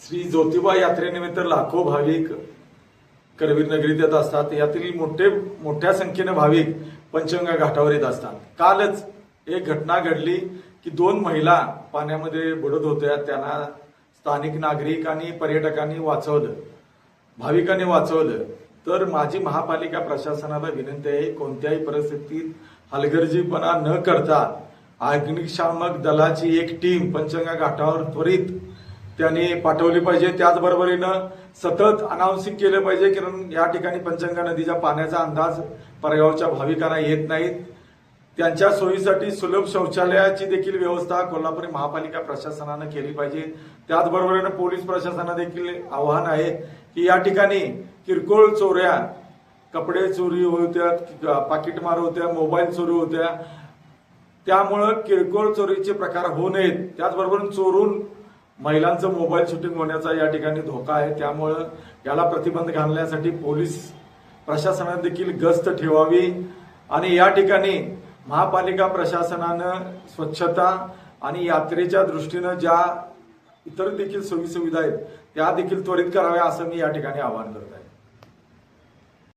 श्री ज्योतिबा यात्रेनिमित्त लाखो भाविक करवीर नगरीत येत असतात। यातील मोठ्या संख्येने भाविक पंचगंगा घाटावर येत असतात। कालच एक घटना घडली की 2 महिला पाण्यामध्ये बुडत होत्या। त्यांना स्थानिक नागरिक आणि पर्यटकांनी वाचवलं, भाविकांनी वाचवलं। तर माझी महापालिका प्रशासनाला विनंती आहे, कोणत्याही परिस्थितीत हलगर्जीपणा न करता अग्निशामक दलाची एक टीम पंचगंगा घाटावर त्वरित त्यांनी पाठवली पाहिजे। त्याचबरोबरीनं सतत अनाउन्सिंग केलं पाहिजे, कारण या ठिकाणी पंचगंगा नदीच्या पाण्याचा अंदाज परगावच्या भाविकांना येत नाहीत। त्यांच्या सोयीसाठी सुलभ शौचालयाची देखील व्यवस्था कोल्हापूर महापालिका प्रशासनानं केली पाहिजे। त्याचबरोबरीनं पोलीस प्रशासनाला देखील आव्हान आहे की या ठिकाणी किरकोळ चोऱ्या, कपडे चोरी होत्या, पाकिटमार होत्या, मोबाईल चोरी होत्या, त्यामुळं किरकोळ चोरीचे प्रकार होऊ नयेत। त्याचबरोबर चोरून महिलांचं मोबाईल शूटिंग होण्याचा या ठिकाणी धोका आहे। त्यामुळं याला प्रतिबंध घालण्यासाठी पोलीस प्रशासनाने देखील गस्त ठेवावी आणि या ठिकाणी महापालिका प्रशासनानं स्वच्छता आणि यात्रेच्या दृष्टीनं ज्या इतर देखील सोयीसुविधा आहेत त्या देखील त्वरित कराव्या, असं मी या ठिकाणी आवाहन करत आहे।